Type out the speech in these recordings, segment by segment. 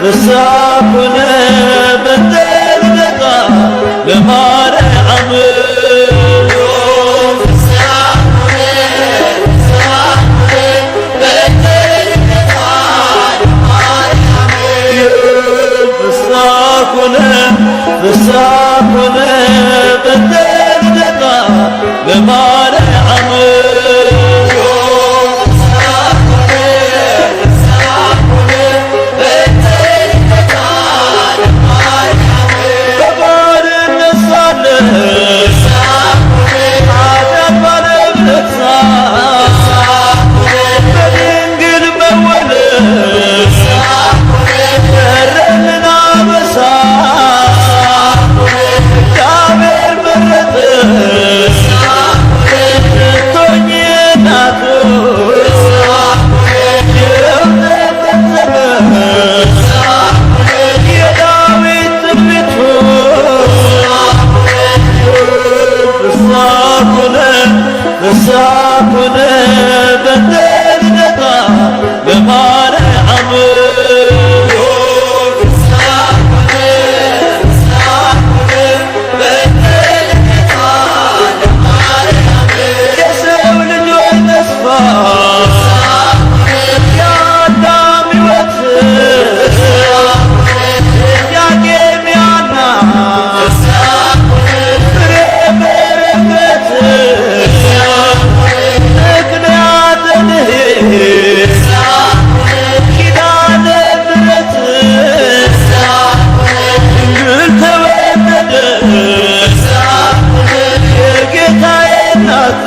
ፍሳኩነ በተልደቃ ለማርያም ፍሳኩነ በተልደቃ ለማርያም ፍሳኩነ በተልደቃ ለማርያም የሰው ልጆች ተስፋ የአዳም ሕይወት ጥያቄም ያና ፍሬ በረከት ኪዳነ ምሕረት ድንግል ተወለደች የጌታዬ እናት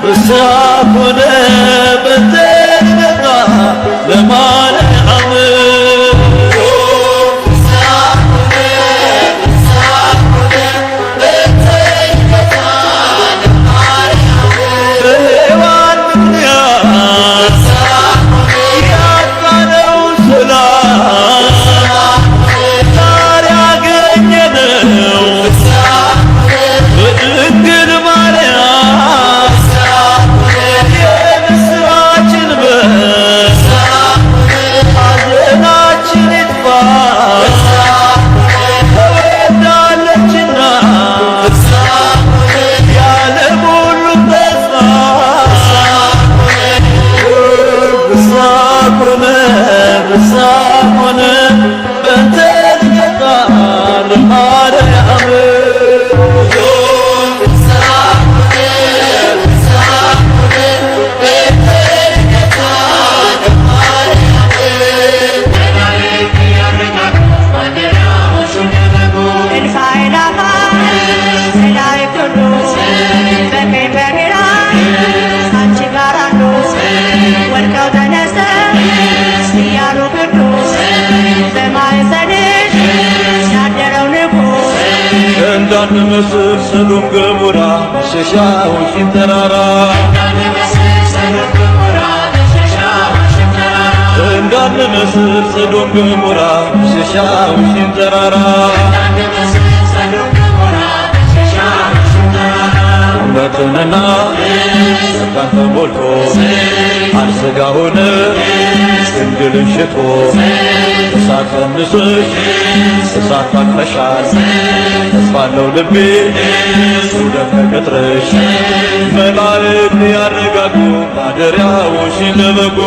ፍሳኩነ በተልደቃ ለማርያም ፍሳኩነ በተልደቃ ለማርያም እንዳንመስል ሰዶም ገሞራ ሸሻዎችን ተራራ እንዳንመስል ሰዶም ገሞራ ሸሻዎችን ተራራ እውነትንና ጸጋን ተሞልቶ አልሰጋ ሆነ ድንግልን ሽቶ እሳት ቀንሰሽ እሳት ታቅፈሻል ተስፋለው ልቤ ሱደት ተቀጥረሽ መላእክት ያረጋጉ ማደሪያዎሽን ለበጉ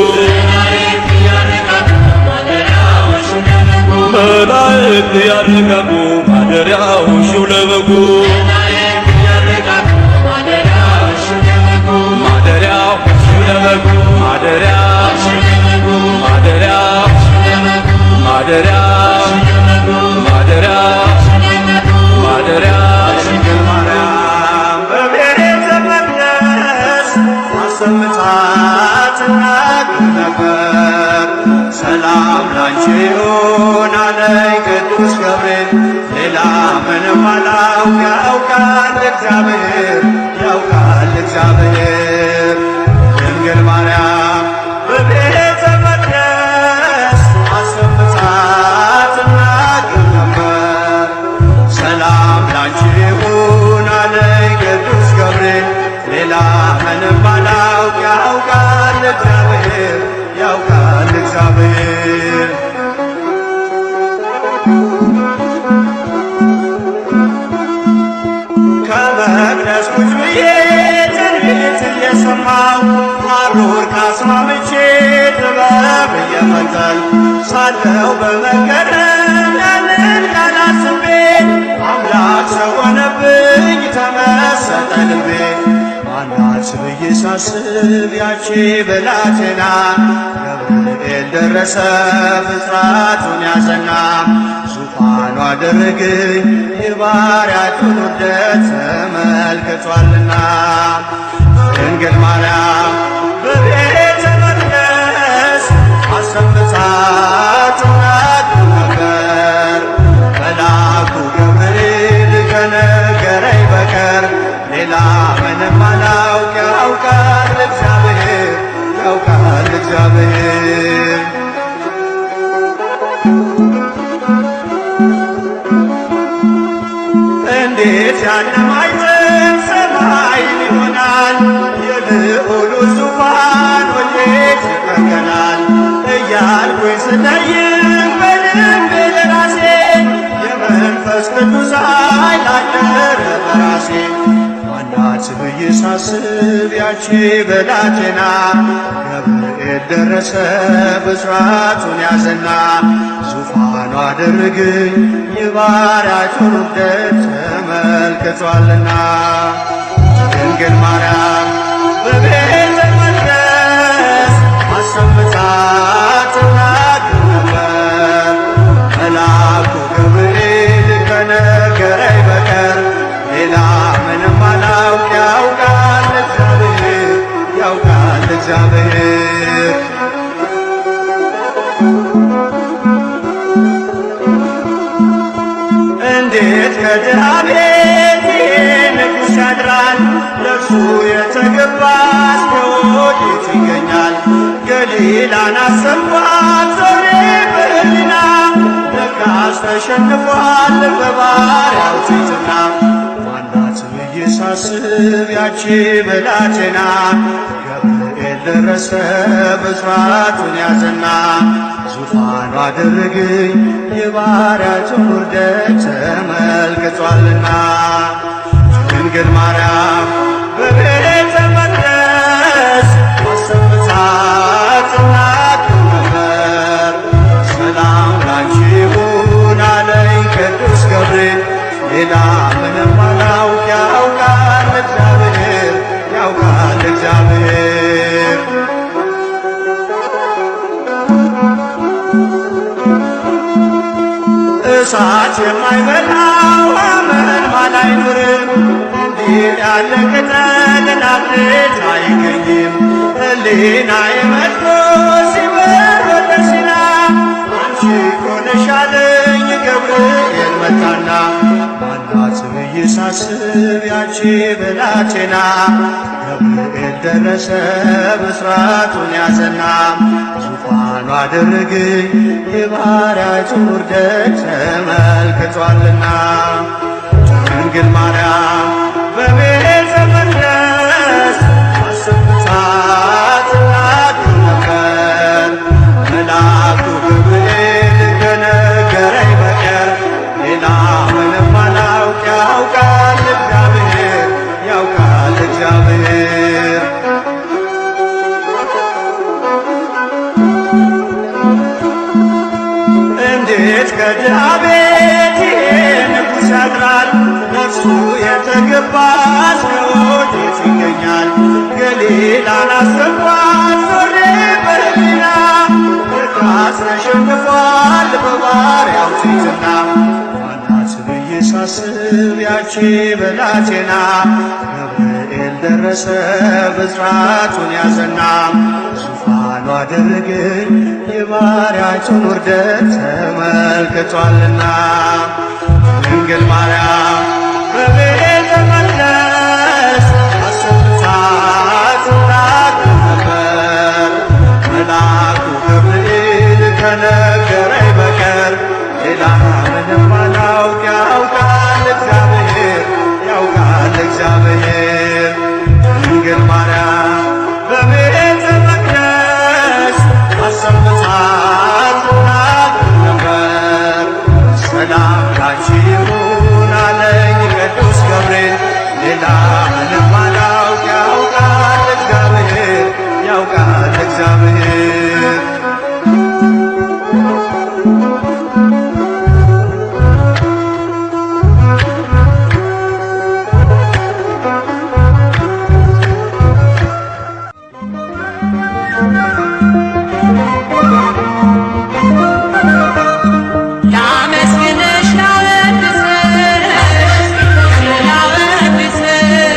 መላእክት ያረጋጉ ማደሪያዎሽን ለበጉ ማደሪያዎሽን ለበጉ ሰላም ላንቺ ይሁን አለኝ ቅዱስ ገብርኤል ሌላ ምንም አላውቅ ያውቃል እግዚአብሔር ድንግል ማርያም በቤተ መቅደስ አሰምታት እናግር ነበር ሰላም ላንቺ ይሁን አለኝ ቅዱስ ገብርኤል ሌላ ምንም አላውቅ ያውቃል እግዚአብሔር ያውቃል እግዚአብሔር። ከመቅደስ ቁጭ ብዬ ትንቢት እየሰማሁ ሐሩር ካስማምቼ ጥበብ እየፈተል ሳለው በመገረም ያንን ቃል አስቤ አምላክ ሰው ሆነብኝ ተመሰጠ ልቤ። ማናት ብዬ ሳስብ ያቺ ብላቴና ገብርኤል ደረሰ ብስራቱን ያዘና ዙፋኑ አደረገኝ የባሪያቱን ውርደት ተመልክቷልና። ድንግል ማርያም በቤተ መቅደስ አሰምታ ትናገር ነበር። መልአኩ ገብርኤል ከነገረኝ በቀር ሌላ ምንም አላውቅ። ያውቃል እግዚአብሔር ያውቃል እግዚአብሔር። እንዴት ያለ ማኅተም ሰማይን ይሆናል? የልዑሉ ዙፋን ወዴት ይበቀላል? እያልኩኝ ስጠይቅ በልቤ ለራሴ የመንፈስ ቅዱስ ኃይል አደረ በራሴ። ማናት ብዬ ሳስብ ያቺ ብላቴና ገብርኤል ደረሰ ብስራቱን ያዘና ዙፋኑ አደረገኝ የባሪያቱን ውርደት ተመልክቷልና። ድንግል ማርያም በቤተ መቅደስ አሰምታ ትናገር ነበር። መልአኩ ገብርኤል ከነገረኝ በቀር ሌላ ምንም አላውቅ። ያውቃል እግዚአብሔር ያውቃል እግዚአብሔር። እንዴት ከድሃ ቤት ንጉሥ ያድራል? ለእርሱ የተገባስ ከወዴት ይገኛል? ገሊላን አሰብኳት ዞሬ በሕሊና ለካስ ተሸንፏል በባሪያው ትሕትና። ማናት ብዬ ሳስብ ያቺ ብላቴና ገብርኤል ደረሰ ብስራቱን ያዘና ዙፋኑ አደረገኝ የባሪያቱን ውርደት ተመልክቷልና። ድንግል ማርያም በቤተ መቅደስ አሰምታ ትናገር ነበር። ሰላም ላንቺ ይሁን አለኝ ቅዱስ ገብርኤል ሌላ ምንም አላውቅ። ያውቃል እግዚአብሔር ያውቃል እግዚአብሔር። እሳት የማይበላው አመልማል አይኖርም። እንዲህ ያለ ቅጠል ናፍሬት አይገኝም። ሕሊናዬ መጥቶ ሲበር ወደ ሲና አንቺ እኮ ነሽ አለኝ ገብርኤል መጣና። ማናት ብዬ ሳስብ ያቺ ብላቴና ገብርኤል ደረሰ ብስራቱን ያዘና ዙፋኑ አደረገኝ የባሪያቱን ውርደት ተመልክቷልና። ድንግል ማርያም በቤተ መቅደስ አሰምታ ትናገር ነበር። መልአኩ ገብርኤል ከነገረኝ በቀር ሌላ ምንም አላውቅ። ያውቃል እግዚአብሔር ያውቃል እግዚአብሔር። እንዴት ከድሃ ቤት ንጉሥ ያድራል? ለእርሱ የተገባስ ከወዴት ይገኛል? ገሊላን አሰብኳት ዞሬ በሕሊና ለካስ ተሸንፏል በባሪያው ትሕትና። ማናት ብዬ ሳስብ ያቺ ብላቴና ገብርኤል ደረሰ ብስራቱን ያዘና ዙፋኑ አደረገኝ የባሪያቱን ውርደት ተመልክቷልና። ድንግል ማርያም በቤተ መቅደስ አሰምታ ትናገር ነበር። መልአኩ ገብርኤል ከነገረኝ በቀር ሌላ ምንም አላውቅ። ያውቃል እግዚአብሔር ያውቃል እግዚአብሔር። ድንግል ማርያም በቤተ መቅደስ ሌላ ምንም አላውቅ ያውቃል እግዚአብሔር ያውቃል እግዚአብሔር ላመስግንሽ ላወድስሽ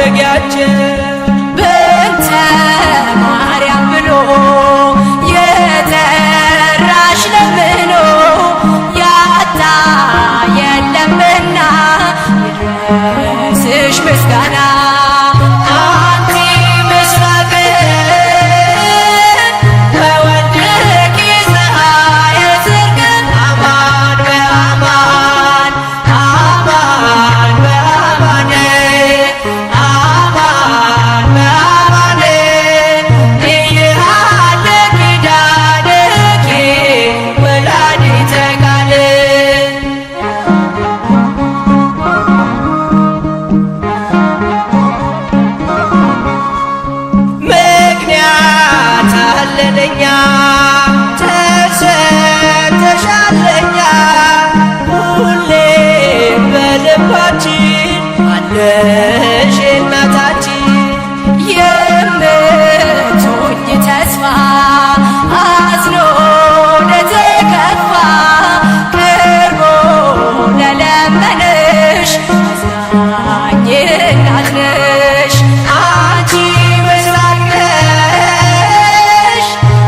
ማደጊያችን በእንተ ማርያም ብሎ የጠራሽ ለምኖ ያጣ የለምና ይድረስሽ ምስጋና አለሽ እናታችን የምትሆኝ ተስፋ አዝኖ ለተከፋ ቅርቦ ለለመነሽ አዛኝ እናት ነሽ አንቺ ምስራቅ ነሽ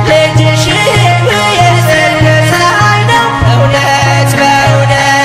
ልጅሽም የጸነሳይ ነው እውነት በእውነት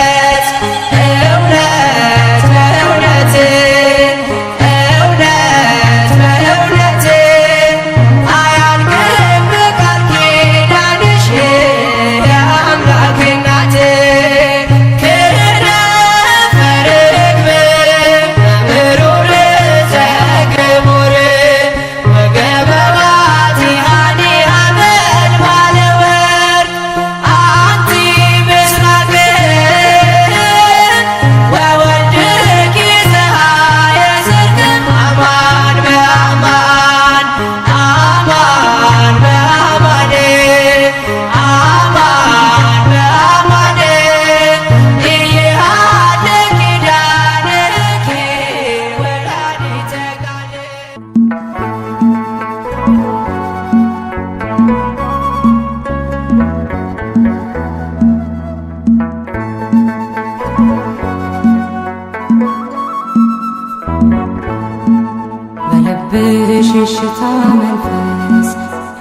በሽሽታ መንፈስ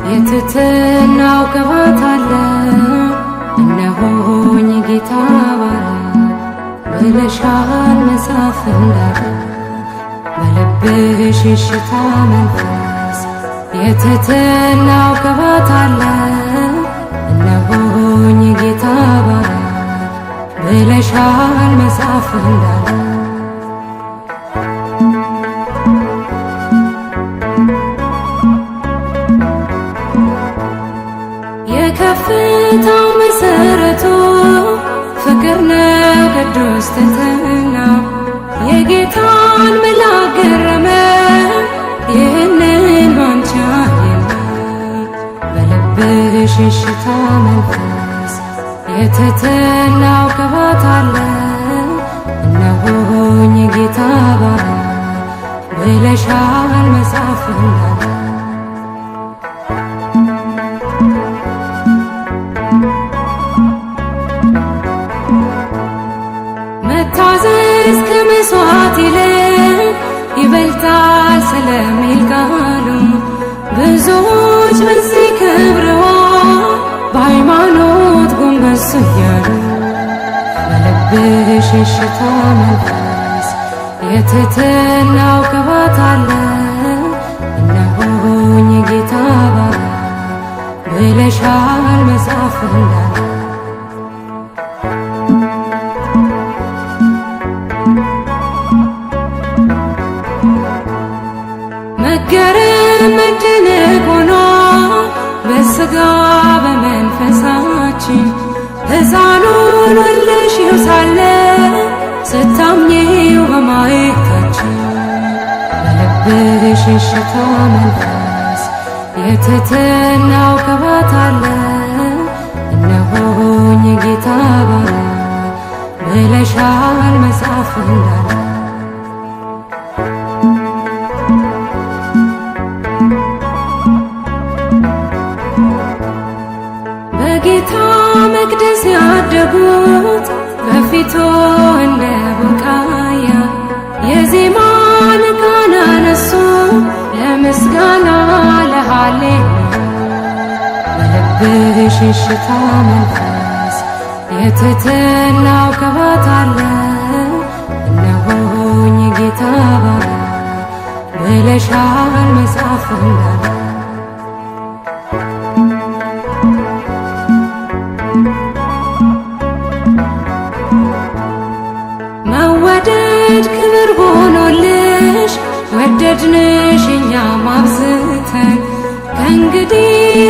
የትትናው ቅባት አለ። እነሆኝ ጌታ ባሪያ ብለሻል መጽሐፍ እንዳለ። በልብሽ የሽሽታ መንፈስ የትትናው ቅባት አለ። እነሆኝ ጌታ ባሪያ ብለሻል መጽሐፍ እንዳለ። የከፍታው መሰረቱ ፍቅር ነው ቅዱስ ትሕትና። የጌታን መልአክ ገረመ ይህንን ባንቺ አየና። በልብሽ የሽታ መንፈስ የትሕትናው ቅባት አለ። እነሆኝ ጌታ ባሪያ ብለሻል መጽሐፍ እንዳለ። መታዘዝ ከመስዋዕት ይልቅ ይበልጣል ስለሚል ቃሉ ብዙዎች በዚህ ከብረዋል በሃይማኖት ጎንበስ እያሉ። በልብሽ የሽታ መንፈስ የትሕትናው ቅባት አለ። እነሆኝ ጌታ ባሪያ ብለሻል መጽሐፍ እንዳለ። መገረም መደነቅ ሆኖ በሥጋ በመንፈሳችን ሕፃኑን ወልደሽው ሳለ ስታምኚው በማየታችን። በልብሽ የሽታ መንፈስ የትሕትናው ቅባት አለ። እነሆኝ ጌታ ባሪያ ብለሻል መጽሐፍ እንዳለ። በጌታ መቅደስ ያደጉት በፊቱ እንደ ቡቃያ የዜማን ቃና ለምስጋና ለሃሌሉያ በልብሽ ሽታ መንፈስ የትሕትናው ቅባት አለ። እነሆኝ ጌታ ባሪያ ብለሻል መጽሐፍ እንዳለ መወደድ ክብር ሆኖልሽ ወደድንሽ እኛም አብዝተን ከእንግዲህ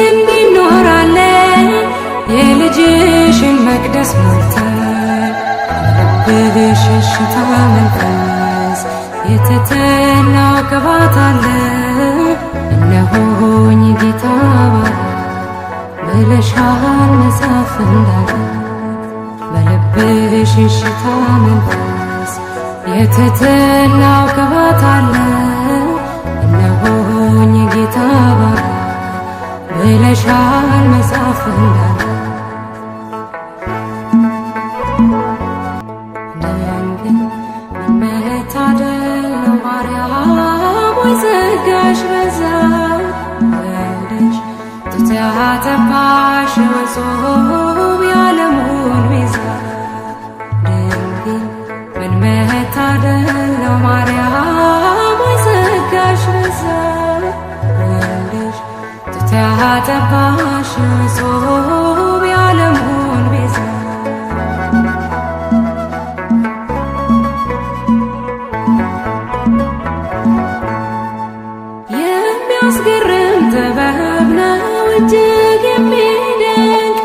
እንዲኖራለን የልጅሽን መቅደስ ሞልተን ልብሽ ሽታ መንፈስ የትሕትናው ቅባት አለ። እነሆኝ ጌታ ባሪያ ብለሻል መጽሐፍ እንዳለ በልብሽ ሽታ መንፈስ የትሕትናው ቅባት አለ። እነሆኝ ጌታ ባሪያ ብለሻል መጽሐፍ እንዳለ ድንግል መታደል ነው ማርያም ወይ ጸጋሽ በዛ ወልደሽ ጡት ያጠባሽ ወጾም የዓለሙን ቤዛ ድንግል ምን መታደል ነው ማርያም ወይ ጸጋሽ በዛ ወልደሽ ጡት ያጠባሽ ወጾም የዓለሙን ቤዛ የሚያስገርም ጥበብ ነው እጅግ የሚደንቅ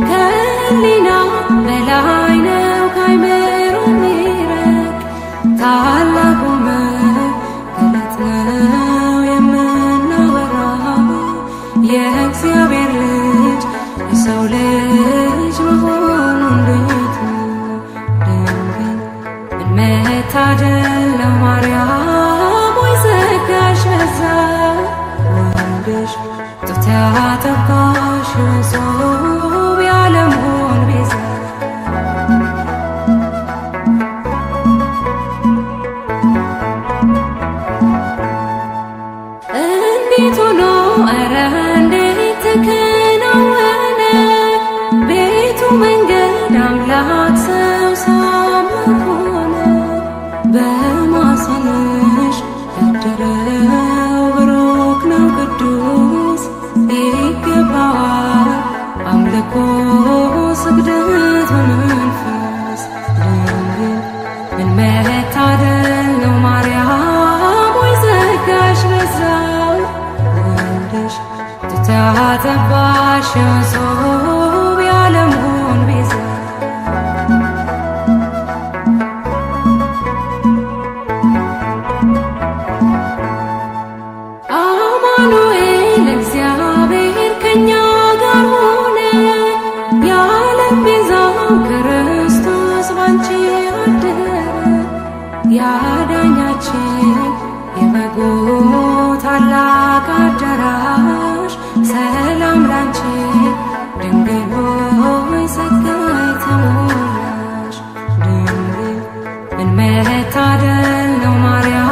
ከሕሊና በላይ ነው ከአእምሮ የሚረቅ ታላቁ መገለጥ ነው የምናወራው የእግዚአብሔር ልጅ የሰው ልጅ መሆኑ እንዴት ነው ድንግል ምን መታደል ነው ማርያም ወይ ጸጋሽ በዛ ወልደሽ ጡት ያጠባሽ ወጾም የዓለሙን ቤዛ እንዴት ሆኖ ኧረ እንዴት ተከናወነ ቤቱ መንገድ አምላክ ሰው ሳምላክ ሆነ በማኅፀንሽ ያደረው ብሩክ ነው ቅዱስ ይገባዋል አምልኮ ስግደት በመንፈስ ድንግል ምን መታደል ነው ማርያም ወይ ጸጋሽ በዛ ወልደሽ ጡት ያጠባሽ ወጾም የዓለሙን ቤዛ አማኑኤል እግዚአብሔር ከእኛ ጋር ሆነ የዓለም ቤዛው ክርስቶስ ባንቺ አደረ ያዳኛችን የበጉ ታላቅ አዳራሽ ሰላም ላንቺ ድንግል ሆይ ጸጋ የተሞላሽ ድንግል ምን መታደል ነው ማርያም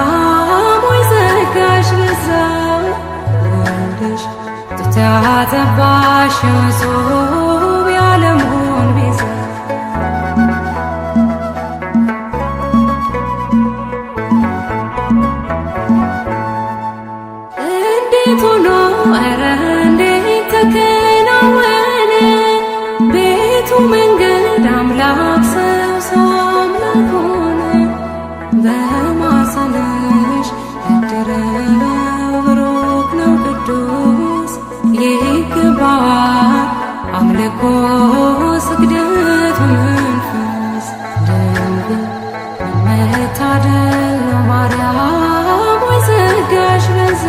ወይ ጸጋሽ በዛ ወልደሽ ጡት ያጠባሽ ወጾም የዓለሙን ቤዛ እንዴት ሆኖ ኧረ እንዴት ተከናወነ ቤቱ መንገድ አምላክ ሰው አምላክ ሆነ በማኅፀንሽ ያደረው ብሩክ ነው ቅዱስ ይገባዋል አምልኮ ስግደት በመንፈስ ድንግል ምን መታደል ነው ማርያም ወይ ጸጋሽ በዛ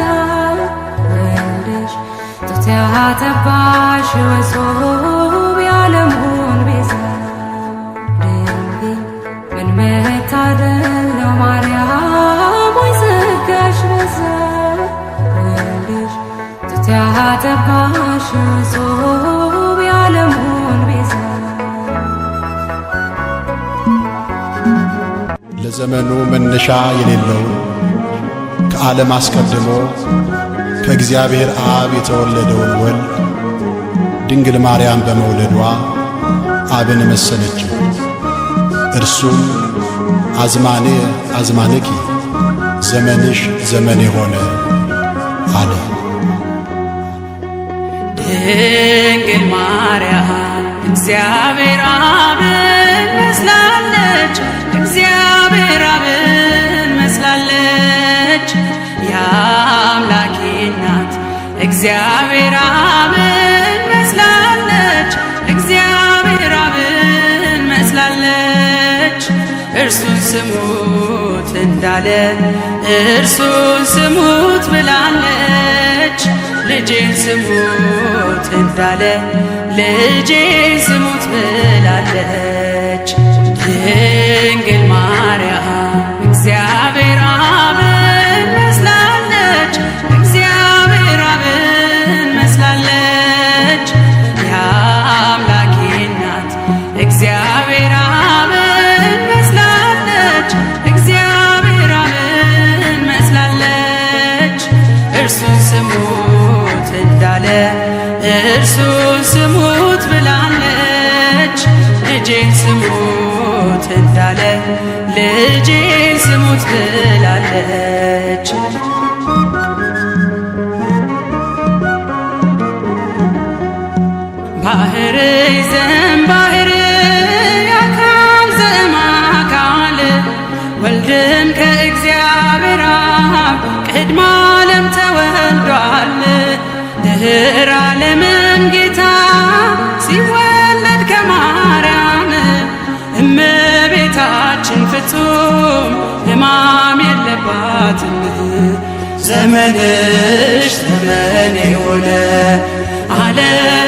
ወልደሽ ጡት ያጠባሽ ወጾም የዓለሙን ቤዛ ድንግል ምን መታደል ነው ማርያም ወይ ጸጋሽ በዛ ወልደሽ ጡት ያጠባሽ ወጾም የዓለሙን ቤዛ ለዘመኑ መነሻ የሌለው ከዓለም አስቀድሞ ከእግዚአብሔር አብ የተወለደውን ወልድ ድንግል ማርያም በመውለዷ አብን መሰለችው። እርሱም አዝማኔ አዝማንኪ ዘመንሽ ዘመኔ ሆነ አለ። ድንግል ማርያም እግዚአብሔር አብን መስላለች፣ እግዚአብሔር አብን መስላለች። የአምላኬ እናት እግዚአብሔር አብን መስላለች፣ እግዚአብሔር አብን መስላለች። እርሱን ስሙት እንዳለ እርሱን ስሙት ብላለች። ልጄን ስሙት እንዳለ ልጄን ስሙት ብላለች። ድንግል ማርያም እግዚአብሔር አብን መስላለች፣ እግዚአብሔር አብን መስላለች። የአምላኬ እናት እግዚአብሔር አብን መስላለች፣ እግዚአብሔር አብን መስላለች። እርሱን ስሙት እንዳለ እርሱን ስሙት ብላለች። ልጄን ስሙት እንዳለ ልጄን ስሙት ብላለች። ባህር ይዘን ባህር አካል ዘእምአካል ወልድም ከእግዚአብሔር አብ ቅድመ ዓለም ተወልዷል። ድኅረ ዓለምም ጌታ ሲወለድ ከማርያም እመቤታችን ፍጹም ሕማም የለባትም። ዘመንሽ ዘመኔ ሆነ አለ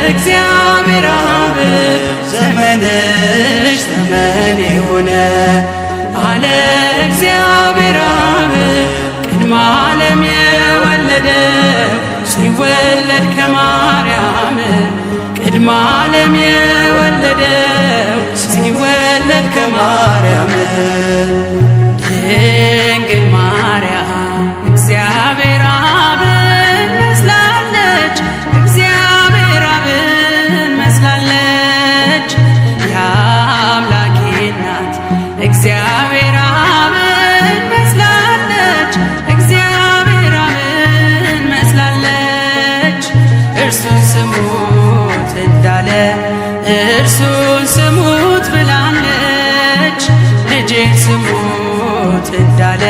እግዚአብሔር አብ። ዘመንሽ ዘመኔ ሆነ አለ እግዚአብሔር አብ። ቅድመ ዓለም የወለደው ሲወለድ ከማርያም ቅድመ ዓለም የወለደው ሲወለድ ከማርያም ድንግል ማርያም እግዚአብሔር አብን መስላለች፣ እግዚአብሔር አብን መስላለች። የአምላኬ እናት እግዚአብሔር አብን መስላለች፣ እግዚአብሔር አብን መስላለች። እርሱን ስሙት እንዳለ እርሱን ስሙት ብላለች። ልጄን ስሙት እንዳለ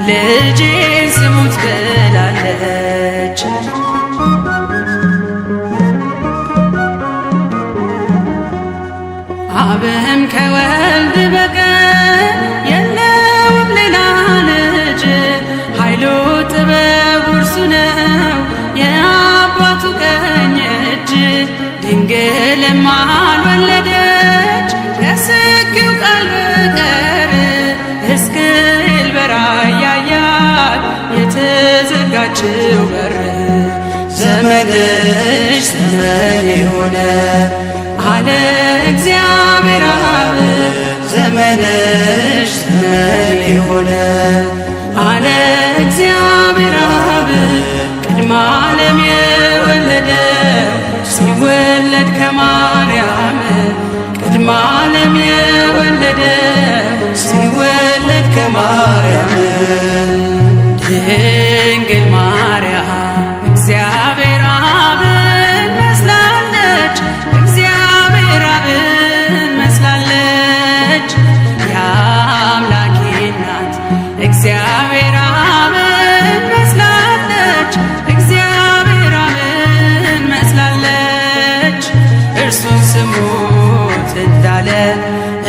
ልጄን ስሙት ብላለች። አብም ከወልድ በቀር የለውም ሌላ ልጅ። ኃይሉ ጥበቡ እርሱ ነው የአባቱ ቀኝ እጅ። ድንግልም አልወለደች ከስጋው ቃል በቀር። ሕዝቅኤል በራእይ ያያት የተዘጋችው በር። ዘመንሽ ዘመኔ ሆነ አለ እግዚአብሔር አብ። ዘመንሽ ዘመኔ ሆነ አለ እግዚአብሔር አብ። ቅድመ ዓለም የወለደው ሲወለድ ከማርያም ቅድመ ዓለም የወለደው ሲወለድ ከማርያም ድንግል ማርያም እግዚአብሔር አብን መስላለች፣ እግዚአብሔር አብን መስላለች። የአምላኬ እናት እግዚአብሔር አብን መስላለች፣ እግዚአብሔር አብን መስላለች። እርሱን ስሙት እንዳለ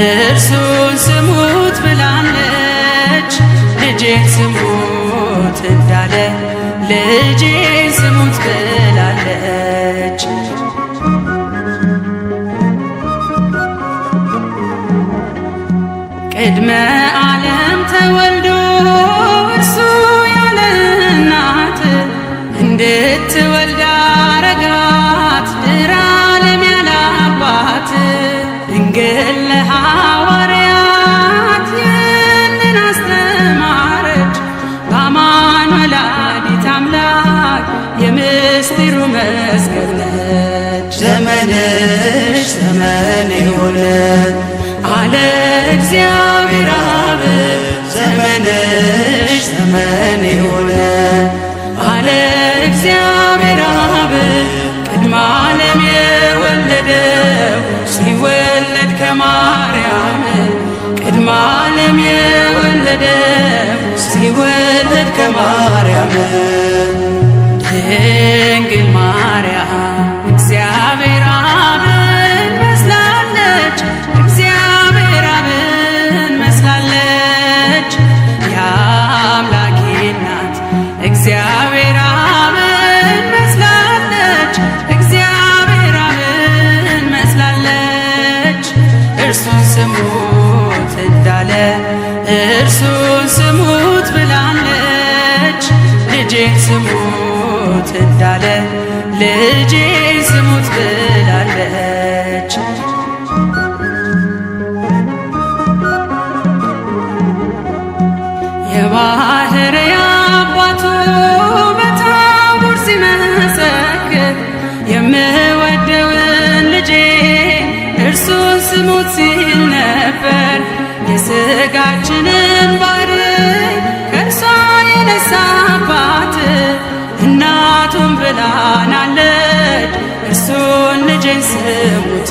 እርሱን ስሙት ብላለች። ልጄን ስሙት እንዳለ ልጄን ስሙት ብላለች። ቅድመ ዓለም ተወልዶ እርሱ ያለ እናት እንድትወልድ አረጋት። ድኅረ ዓለም ያለ አባት ድንግል ለሐዋርያት ይህንን አስተማረች። በአማኑኤል እግዚአብሔር አብ ዘመንሽ ዘመን ይሁን አለ እግዚአብሔር አብ ቅድመ ዓለም የወለደው ሲወለድ ከማርያም ቅድመ ዓለም የወለደው ሲወለድ ከማርያም ድንግል ማርያም እግዚአብሔር አብን መስላለች እግዚአብሔር አብን መስላለች የአምላኬ እናት እግዚአብሔር አብን መስላለች እግዚአብሔር አብን መስላለች እርሱን ስሙት እንዳለ እርሱን ስሙት ብላለች ልጄን ስሙት እንዳለ ልጄን ስሙት ብላለች የባሕርይ አባቱ በታቦር ሲመሰክር የምወደውን ልጄ እርሱን ስሙት ሲል ነበር የሥጋችንን ባሕርይ ከእርሷ የነሳባት እናቱን ብላናለች እርሱን ልጄን ስሙት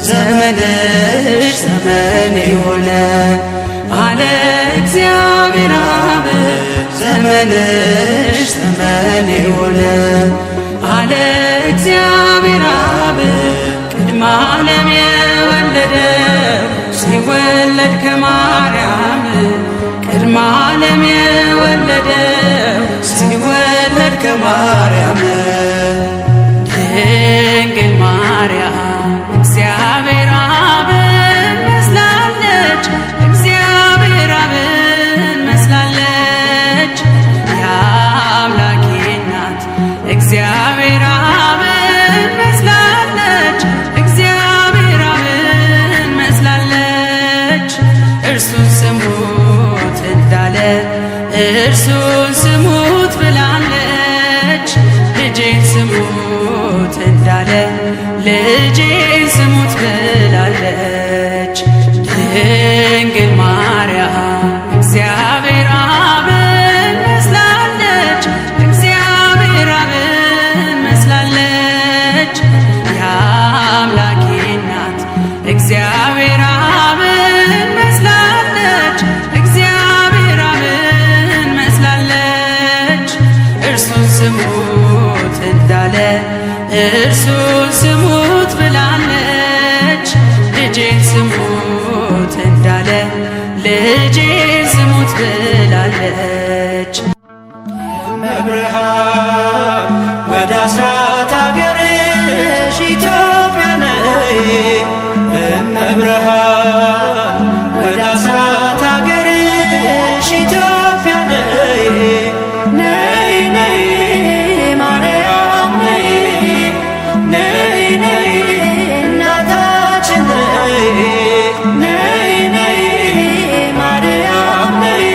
ዘመንሽ ዘመን ይሁን አለ እግዚአብሔር አብ ዘመንሽ ዘመን ይሁን አለ እግዚአብሔር አብ ቅድመ ዓለም የወለደው ሲወለድ ከማርያም ቅድመ ዓለም የወለደው ሲወለድ ከማርያም ድንግል ማርያም እግዚአብሔር አብን መስላለች እግዚአብሔር አብን መስላለች የአምላኬ እናት እግዚአብሔር አብን መስላለች እግዚአብሔር አብን መስላለች እርሱን ስሙት እንዳለ እርሱን ስሙት ብላለች ልጄን ስሙት እንዳለ ልጄን ስሙት ብላለች ድንግል ማርያም እግዚአብሔር አብን መስላለች እግዚአብሔር አብን መስላለች የአምላኬ እናት እግዚአብሔር አብን መስላለች እግዚአብሔር አብን መስላለች እርሱን ስሙት እንዳለ እርሱን ስሙት ብላለች ልጄን ስሙት እንዳለ ልጄን ስሙት ብላለች መብርሃን ወደ አስራት አገርሽ ኢትዮጵያ ነይ መብርሃን ወደ አስራት አገርሽ ኢትዮጵያ ነይ ነይ ነይ ማርያም ነይ ነይ ነይ እናታችን ነይ ነይ ነይ ማርያም ነይ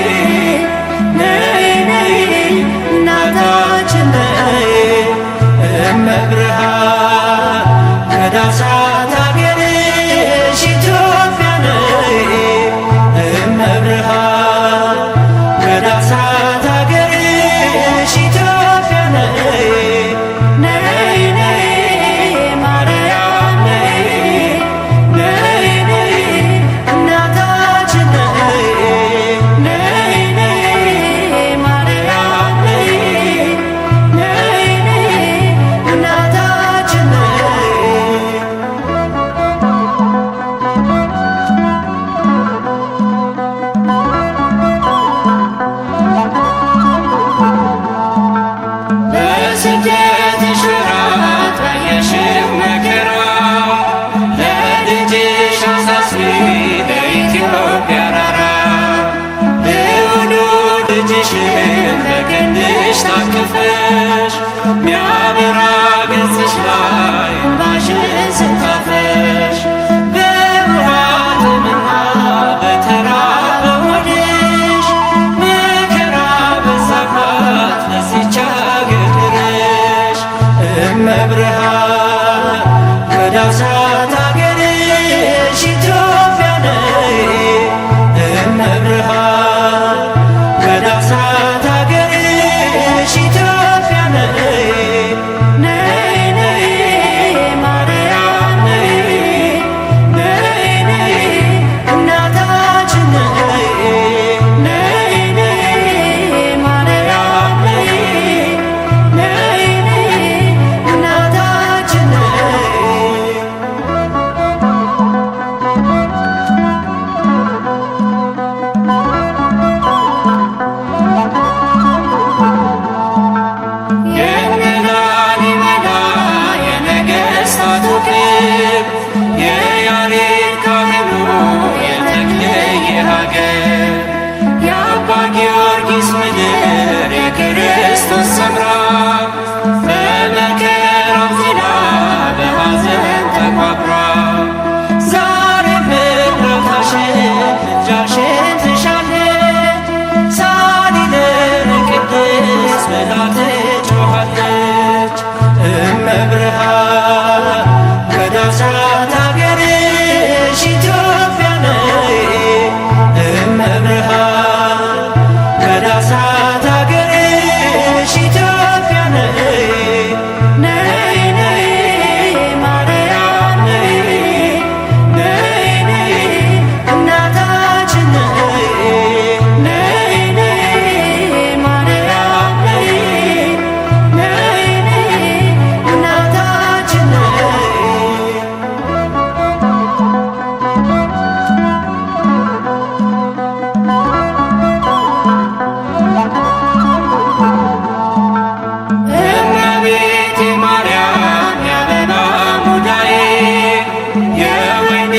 የወይኔ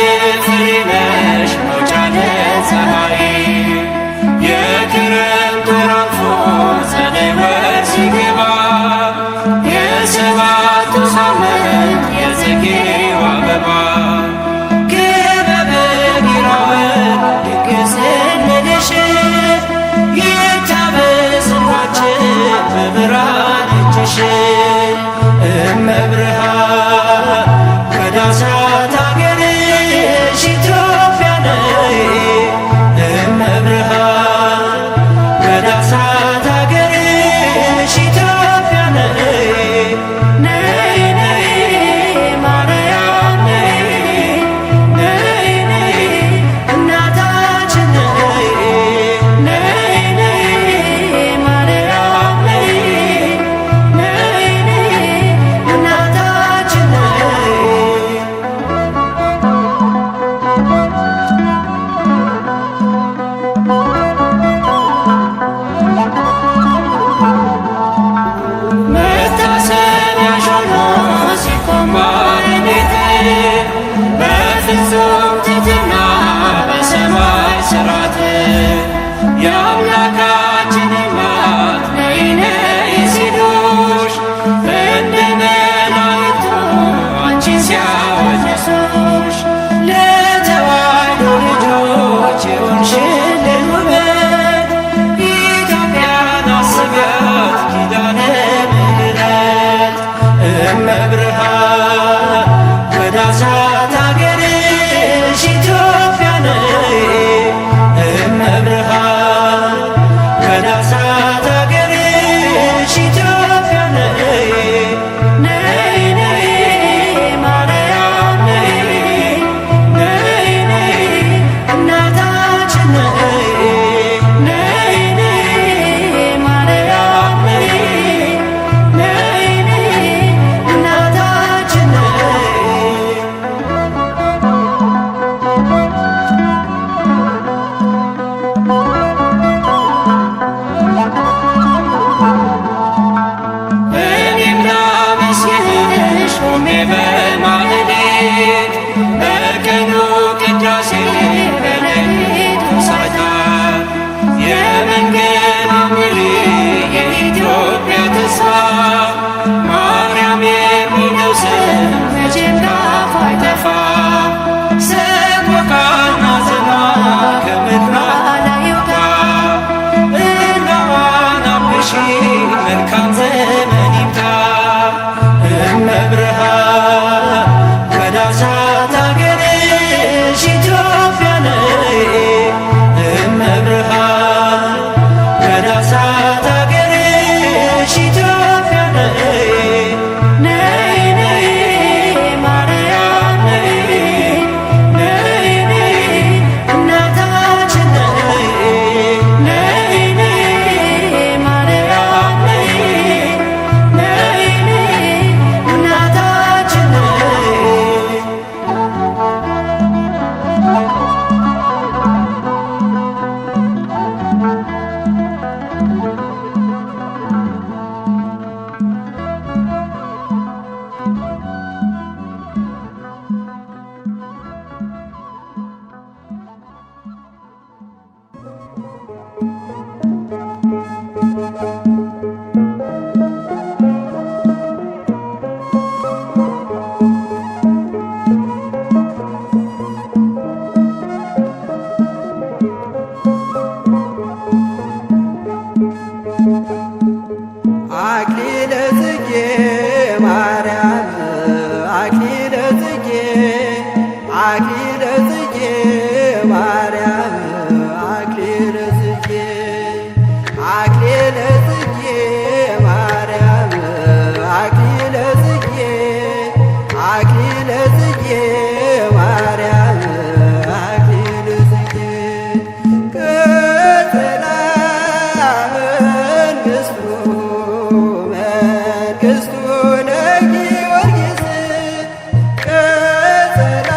ፍሬ ነሽ መውጫ ለፀሐይ የክረምት ወር አልፎ ጸደይ ወር ሲገባ የሰባቱ ሳምንት የጽጌው አበባ ክበበ ጊራወን ድግስ እንልሽ ይታበስ እንባችን በብርሃን እጅሽ እመብርሃን ከዳሳት አገርሽ ኢትዮጵያ ነይ እመብርሃን ከዳሳት አገርሽ ኢትዮጵያ ነይ ነይ ነይ ማርያም ነይ ነይ ነይ እናታችን ነይ ነይ ነይ ማርያም ነይ ነይ ነይ እናታችን ነይ መታሰቢያሽ ሆኖ ሲቆም ባለቤት በፍጹም ትሕትና በሰማይ ሥርዓት የአምላካችን እናት ነይ ነይ ሲሉሽ እንደ መላእክቱ አንቺን ሲያወድሱሽ ለተዋሕዶ ልጆች የሆንሽልን ውበት ኢትዮጵያን አስቢያት ኪዳነ ምሕረት እመብርሃን ከዳሳት አገርሽ ኢትዮጵያ ነይ እመብርሃን ከዳሳት አገርሽ ኢትዮጵያ ነይ ነይ ነይ ማርያም ነይ ነይ ነይ እናታችን ነይ ነይ ነይ ማርያም ነይ ነይ ነይ እናታችን ነይ እኔም ላመስግንሽ ቆሜ በማህሌት በቀኑ ቅዳሴ በሌሊቱ ሰዓታት የመንገድ ምሪ የኢትዮጵያ ተስፋ ማርያም የሚለው ስም መቼም ካፍ አይጠፋ ሰቆቃና ጽና ከምድሯ ላይ ይውጣ እንባዋን አብሺ መልካም ዘመን ይምጣ እመብርሃን ከዳሳት አገርሽ ኢትዮጵያ ነይ እመብርሃን ከዳሳት አገርሽ ኢትዮጵያ ነይ ነይ ነይ ማርያም ነይ ነይ ነይ እናታችን ነይ ነይ ነይ ማርያም ነይ ነይ ነይ እናታችን ነይ አክሊለ ጽጌ ማርያም አክሊለ ጽጌ አክሊለ ጽጌ ማርያም አክሊለ ጽጌ አክሊለ ጽጌ ማርያም አክሊለ ጽጌ አክሊለ ጽጌ ማርያም አክሊለ ጽጌ ቅጽለ መንግሥቱ መንግሥቱ ለጊዮርጊስ ቅጽለ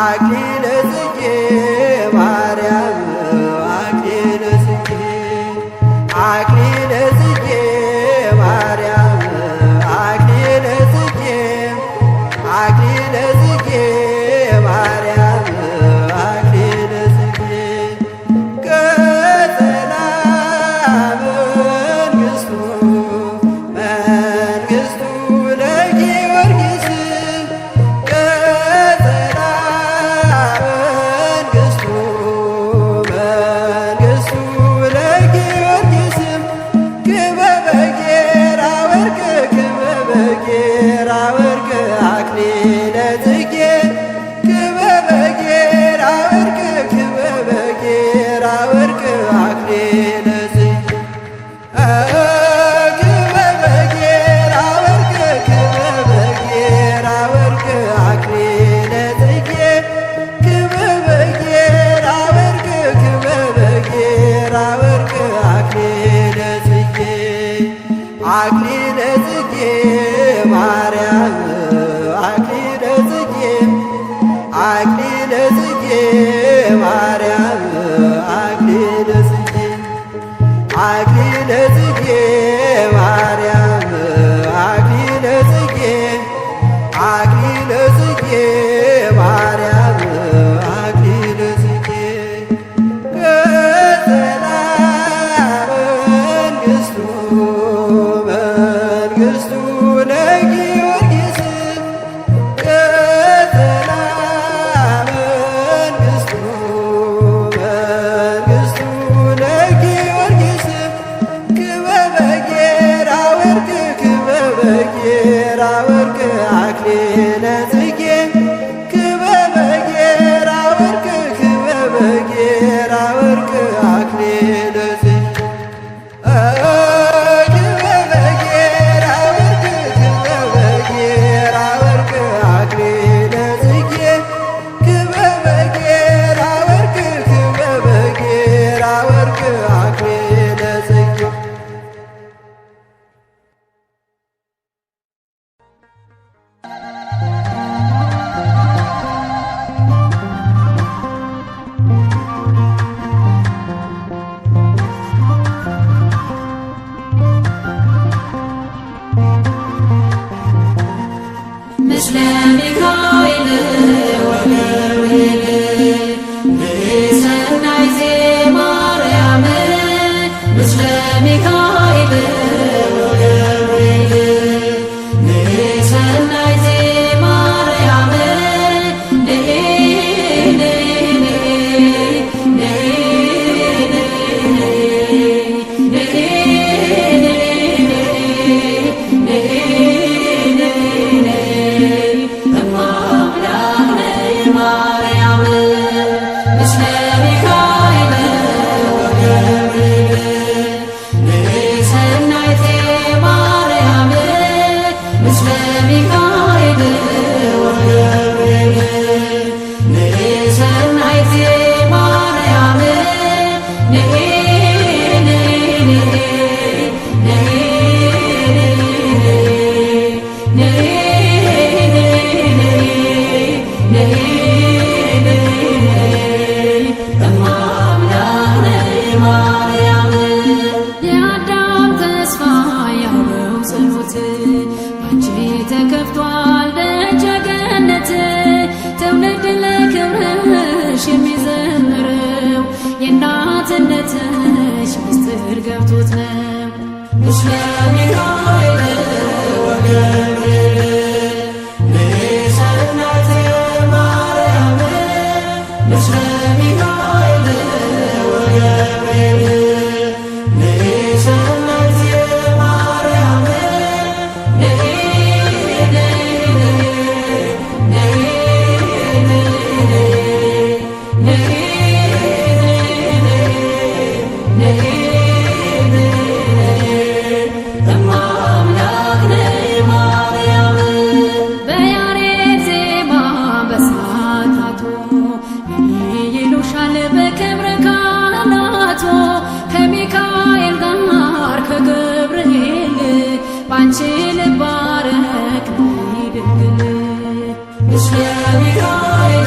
አክሊለ ጽጌ ማርያም አክሊለ ጽጌ አክሊለ ጽጌ ማርያም አክሊለ ጽጌ አክሊለ ጽጌ ማርያም አክሊለ ጽጌ ቀጸላ መንግሥቱ መንግሥቱ ለጊዮርጊስ ቀጸላ መንግሥቱ መንግሥቱ ለጊዮርጊስ ክበበ ጌራ ወርቅ ክበበ ጌራ ወርቅ አክሊለ ጽጌ ክበበ ጌራ ወርቅ ክበበ ጌራ ወርቅ አክሊለ ጽጌ ክበበ ጌራ ወርቅ ክበበ ጌራ ወርቅ አክሊለ ጽጌ ክበበ ጌራ ወርቅ ክበበ ጌራ ወርቅ አክሊለ ጽጌ አክሊለ ጽጌ ማርያም አክሊለ ጽጌ አክሊለ ጽጌ ማርያም አክሊለ ጽጌ አክሊለ ጽጌ ማርያም አክሊለ ጽጌ አክሊለ ጽጌ ማርያም አክሊለ ጽጌ ቀጸላ መንግሥቱ መንግሥቱ ለጊዮርጊስ ቀጸላ መንግሥቱ መንግሥቱ ለጊዮርጊስ ክበበ ጌራ ወርቅ ክበበ ጌራ ወርቅ አክሊለ ጽጌ ክበበ ጌራ ወርቅ ክበበ ጌራ ወርቅ አክሊለ ጽጌ ክበበ ጌራ ወርቅ ክበበ ጌራ ወርቅ አክሊለ ጽጌ ክበበ ጌራ ወርቅ ክበበ ጌራ ወርቅ አክሊለ ጽጌ ምስለ ሚካኤል ወገብርኤል በሰናይ ዘማርያም ምስለ ሚካኤል ወገብርኤል በሰናይ ዘማርያም የአዳም ተስፋ ያለው ጸሎት ባንቺ ተከፍቷል ደጀ ገነት ትውልድ ለክብርሽ የሚዘምረው የእናትነትሽ ምስጢር ገብቶት ነው። ምስለ ሚካኤል ወገብርኤል በሰናይ ዘማርያም ምስለ ሚካኤል ወገብርኤል በሰናይ ዘማርያም በያሬድ ዜማ በሰዓታቱ ይሉሻል በክብረ ካህናቱ ከሚካኤል ጋር ከገብርኤል ባንቺ ልባረክ ድንግል ምስለ ሚካኤል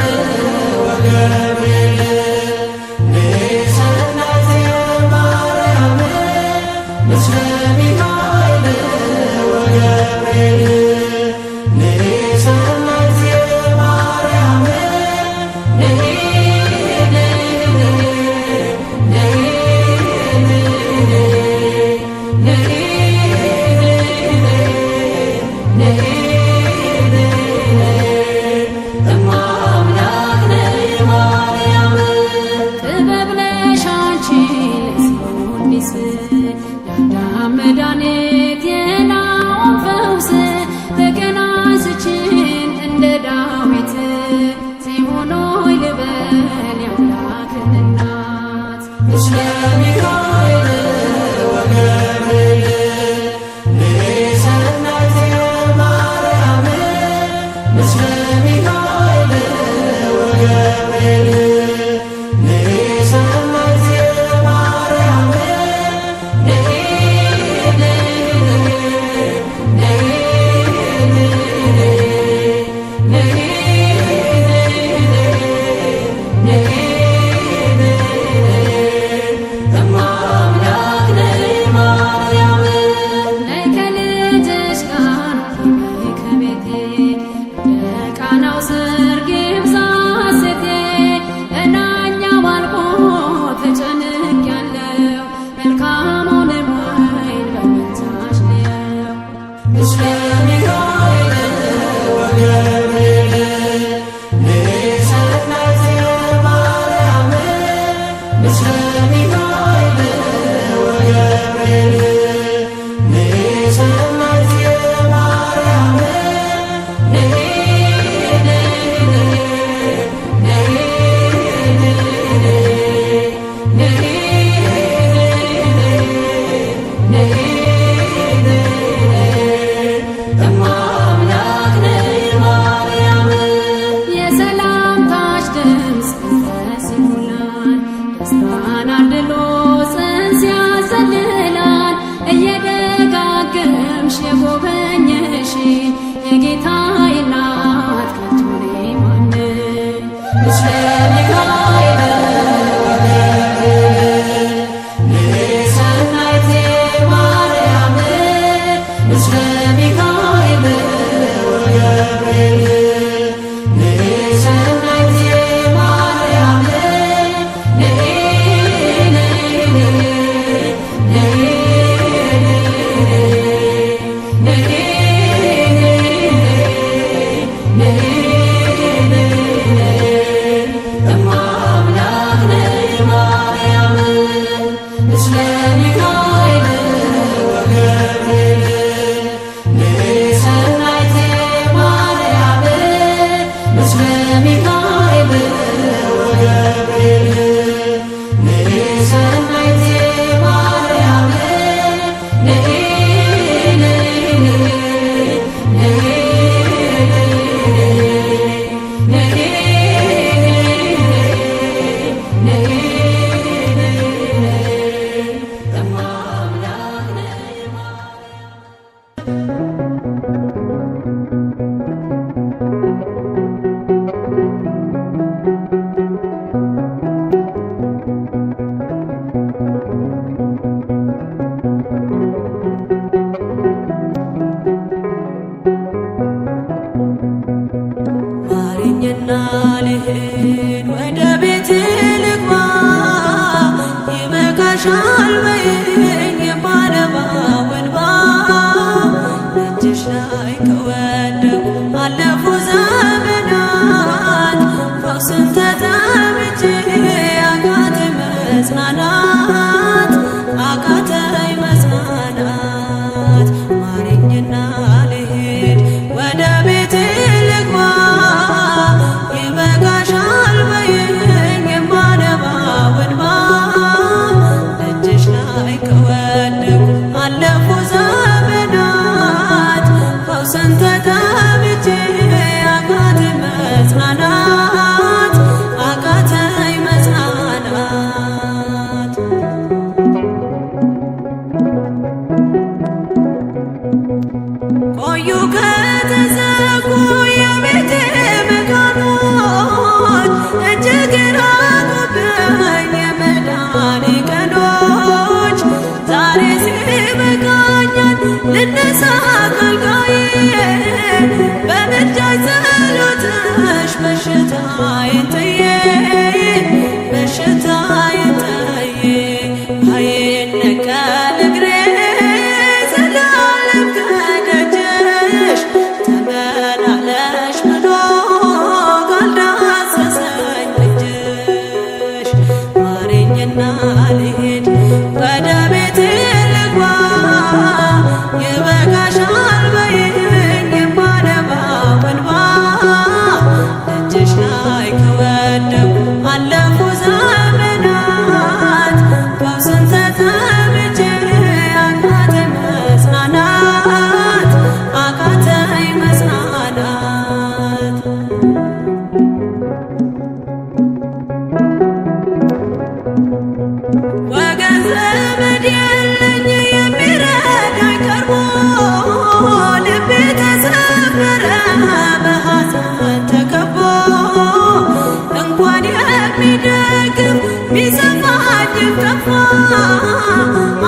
የሚደግፍ ቢሰፋኝም ጠፋ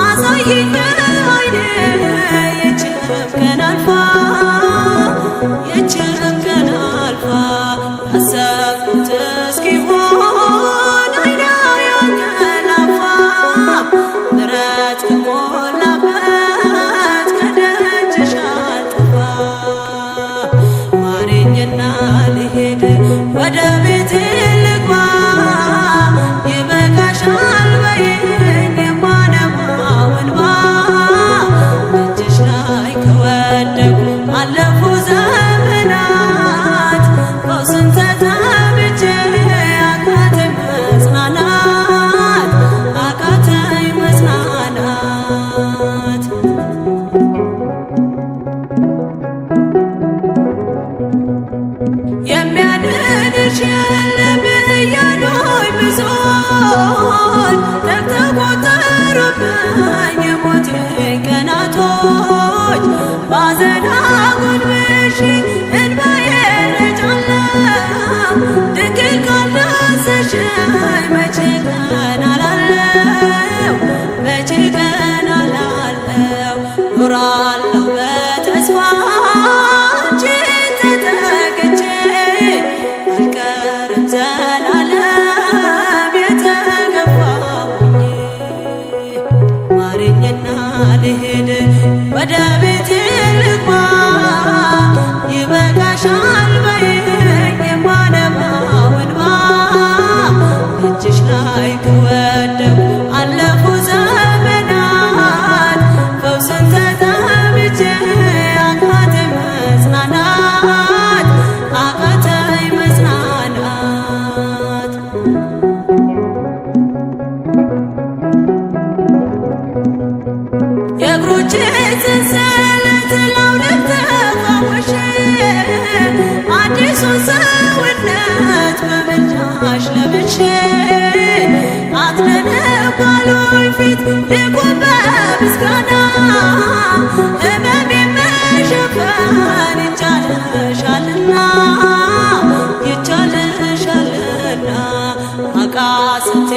አሳየኝ በዓይኔ ይህችም ቀን አልፋ ይህችም ቀን አልፋ ያሰብኩት እስኪሆን ዓይኔ ያንቀላፋ ምሕረት ከሞላበት ከደጅሽ አልጠፋ ማረኝና ልሄድ ወደ ቤቴ ልግባ ይበቃሻል በይኝ የማነባው እንባ እጅሽ ላይ ከወደኩ አለፉ ዘመናት ፈውስን ተጠምቼ አቃተኝ መጽናናት አቃተኝ መጽናናት የሚያድንሽ የለም እያሉኝ ብዙዎች ተቆጠሩብኝ የሞቴ ቀናቶች ባዘን አጎንብሼ እንባዬን ረጫለሁ ድንግል ካልዳሰሽኝ መቼ ቀን አላለሁ መቼ ቀን አላለሁ ኖራለሁ በተስፋ አንቺን ተጠግቼ አልቀርም ዘላለም የተገፋሁኝ ማረኝና ልሄድ ወደ ቤቴ ልግባ ይበቃሻል በይኝ የማነባው እንባ እጅሽ ላይ ከወደኩ አለፉ ዘመናት ፈውስን ተጠምቼ አቃተኝ መጽናናት አቃተኝ መጽናናት የእግሮቼ ሰንሰለት ላውልቅ ተፈውሼ አዲሱን ሰውነት በምልጃሽ ለብሼ አትደንቅ ባሉኝ ፊት ልቁም በምስጋና ሕመሜን መሸፈን ይቻልሻልና ይቻልሻልና አቃስቴ